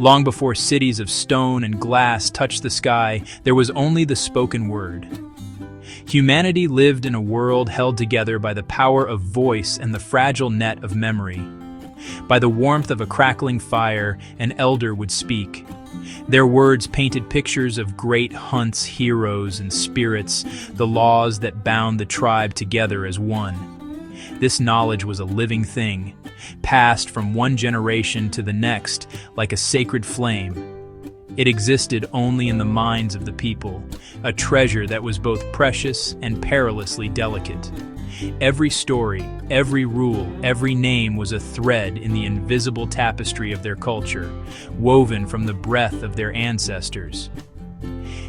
Long before cities of stone and glass touched the sky, there was only the spoken word. Humanity lived in a world held together by the power of voice and the fragile net of memory. By the warmth of a crackling fire, an elder would speak. Their words painted pictures of great hunts, heroes, and spirits, the laws that bound the tribe together as one. This knowledge was a living thing, passed from one generation to the next like a sacred flame. It existed only in the minds of the people, a treasure that was both precious and perilously delicate. Every story, every rule, every name was a thread in the invisible tapestry of their culture, woven from the breath of their ancestors.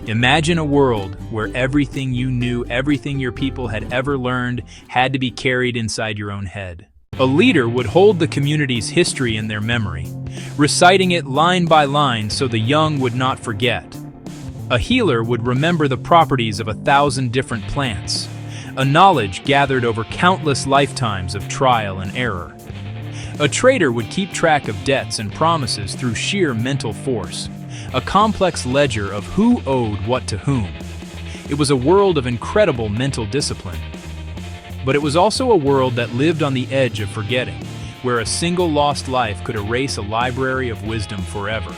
Imagine a world where everything you knew, everything your people had ever learned, had to be carried inside your own head. A leader would hold the community's history in their memory, reciting it line by line so the young would not forget. A healer would remember the properties of 1,000 different plants, a knowledge gathered over countless lifetimes of trial and error. A trader would keep track of debts and promises through sheer mental force, a complex ledger of who owed what to whom. It was a world of incredible mental discipline. But it was also a world that lived on the edge of forgetting, where a single lost life could erase a library of wisdom forever.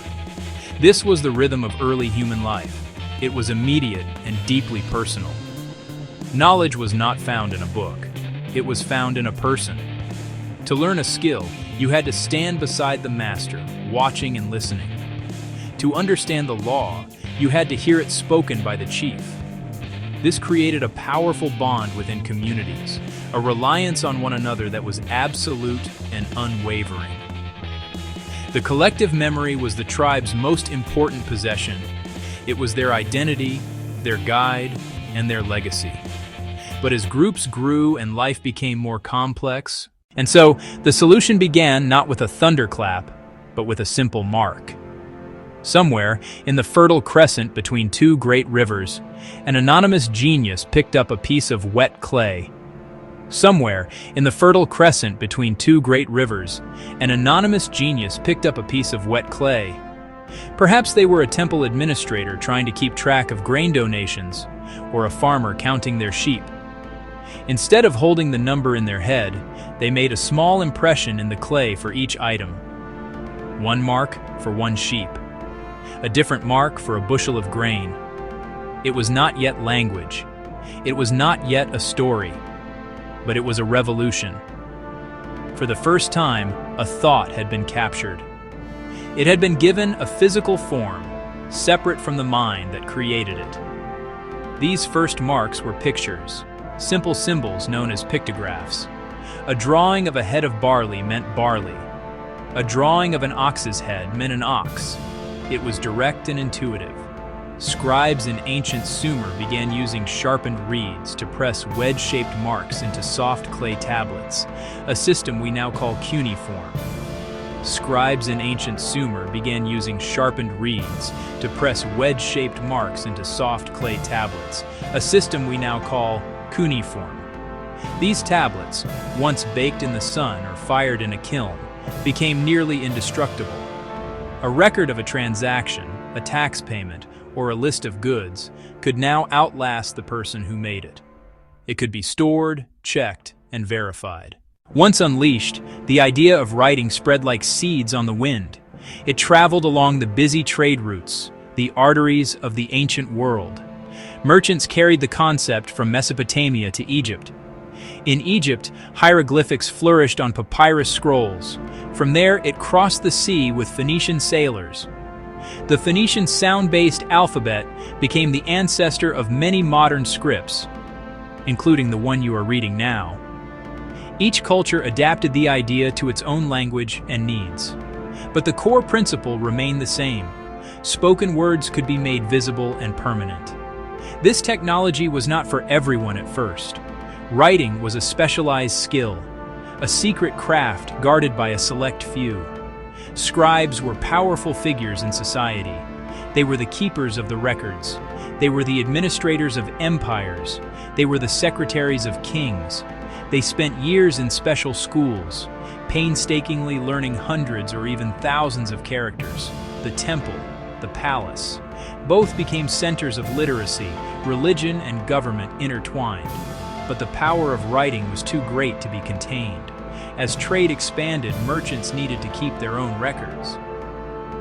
This was the rhythm of early human life. It was immediate and deeply personal. Knowledge was not found in a book. It was found in a person. To learn a skill, you had to stand beside the master, watching and listening. To understand the law, you had to hear it spoken by the chief. This created a powerful bond within communities, a reliance on one another that was absolute and unwavering. The collective memory was the tribe's most important possession. It was their identity, their guide, and their legacy. But as groups grew and life became more complex, and so the solution began not with a thunderclap, but with a simple mark. Somewhere, in the Fertile Crescent between two great rivers, an anonymous genius picked up a piece of wet clay. Somewhere, in the Fertile Crescent between two great rivers, an anonymous genius picked up a piece of wet clay. Perhaps they were a temple administrator trying to keep track of grain donations, or a farmer counting their sheep. Instead of holding the number in their head, they made a small impression in the clay for each item. One mark for one sheep. A different mark for a bushel of grain. It was not yet language. It was not yet a story. But it was a revolution. For the first time, a thought had been captured. It had been given a physical form, separate from the mind that created it. These first marks were pictures, simple symbols known as pictographs. A drawing of a head of barley meant barley. A drawing of an ox's head meant an ox. It was direct and intuitive. Scribes in ancient Sumer began using sharpened reeds to press wedge-shaped marks into soft clay tablets, a system we now call cuneiform. Scribes in ancient Sumer began using sharpened reeds to press wedge-shaped marks into soft clay tablets, a system we now call cuneiform. These tablets, once baked in the sun or fired in a kiln, became nearly indestructible. A record of a transaction, a tax payment, or a list of goods could now outlast the person who made it. It could be stored, checked, and verified. Once unleashed, the idea of writing spread like seeds on the wind. It traveled along the busy trade routes, the arteries of the ancient world. Merchants carried the concept from Mesopotamia to Egypt. In Egypt, hieroglyphics flourished on papyrus scrolls. From there, it crossed the sea with Phoenician sailors. The Phoenician sound-based alphabet became the ancestor of many modern scripts, including the one you are reading now. Each culture adapted the idea to its own language and needs. But the core principle remained the same. Spoken words could be made visible and permanent. This technology was not for everyone at first. Writing was a specialized skill, a secret craft guarded by a select few. Scribes were powerful figures in society. They were the keepers of the records. They were the administrators of empires. They were the secretaries of kings. They spent years in special schools, painstakingly learning hundreds or even thousands of characters. the temple, the palace. Both became centers of literacy, religion and government intertwined. But the power of writing was too great to be contained. As trade expanded, merchants needed to keep their own records.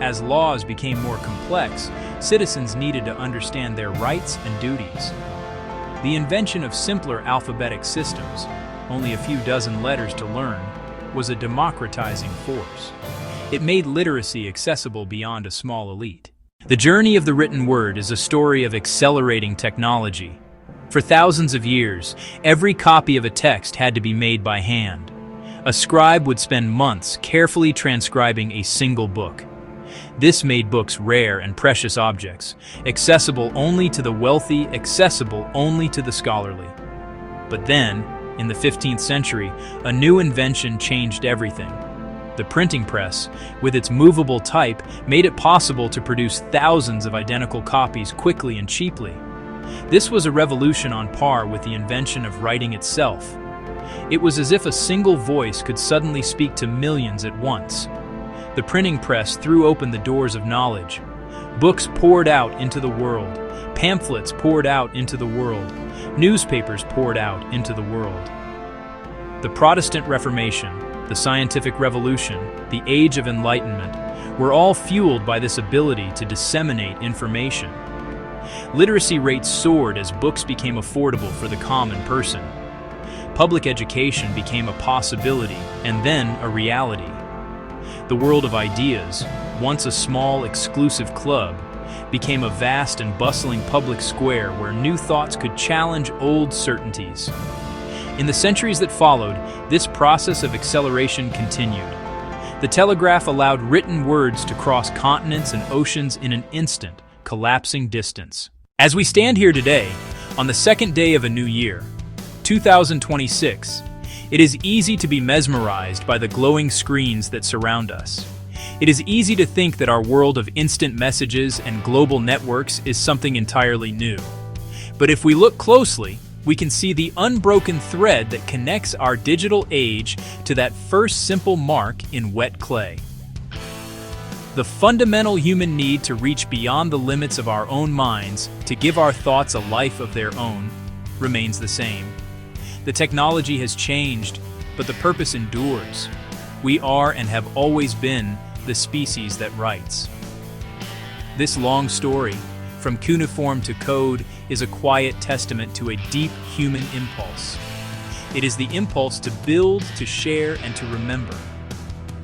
As laws became more complex, citizens needed to understand their rights and duties. The invention of simpler alphabetic systems, only a few dozen letters to learn, was a democratizing force. It made literacy accessible beyond a small elite. The journey of the written word is a story of accelerating technology. For thousands of years, every copy of a text had to be made by hand. A scribe would spend months carefully transcribing a single book. This made books rare and precious objects, accessible only to the wealthy, accessible only to the scholarly. But then, in the 15th century, a new invention changed everything. The printing press, with its movable type, made it possible to produce thousands of identical copies quickly and cheaply. This was a revolution on par with the invention of writing itself. It was as if a single voice could suddenly speak to millions at once. The printing press threw open the doors of knowledge. Books poured out into the world. Pamphlets poured out into the world. Newspapers poured out into the world. The Protestant Reformation, the Scientific Revolution, the Age of Enlightenment, were all fueled by this ability to disseminate information. Literacy rates soared as books became affordable for the common person. Public education became a possibility and then a reality. The world of ideas, once a small, exclusive club, became a vast and bustling public square where new thoughts could challenge old certainties. In the centuries that followed, this process of acceleration continued. The telegraph allowed written words to cross continents and oceans in an instant, collapsing distance. As we stand here today, on the second day of a new year, 2026, it is easy to be mesmerized by the glowing screens that surround us. It is easy to think that our world of instant messages and global networks is something entirely new. But if we look closely, we can see the unbroken thread that connects our digital age to that first simple mark in wet clay. The fundamental human need to reach beyond the limits of our own minds, to give our thoughts a life of their own, remains the same. The technology has changed, but the purpose endures. We are and have always been the species that writes. This long story, from cuneiform to code, is a quiet testament to a deep human impulse. It is the impulse to build, to share, and to remember.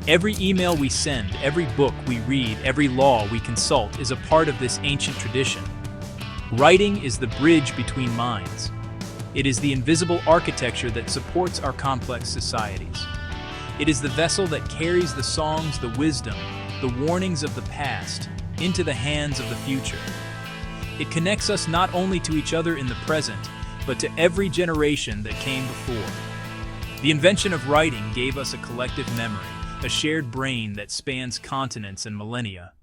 Every email we send, every book we read, every law we consult is a part of this ancient tradition. Writing is the bridge between minds. It is the invisible architecture that supports our complex societies. It is the vessel that carries the songs, the wisdom, the warnings of the past into the hands of the future. It connects us not only to each other in the present, but to every generation that came before. The invention of writing gave us a collective memory, a shared brain that spans continents and millennia.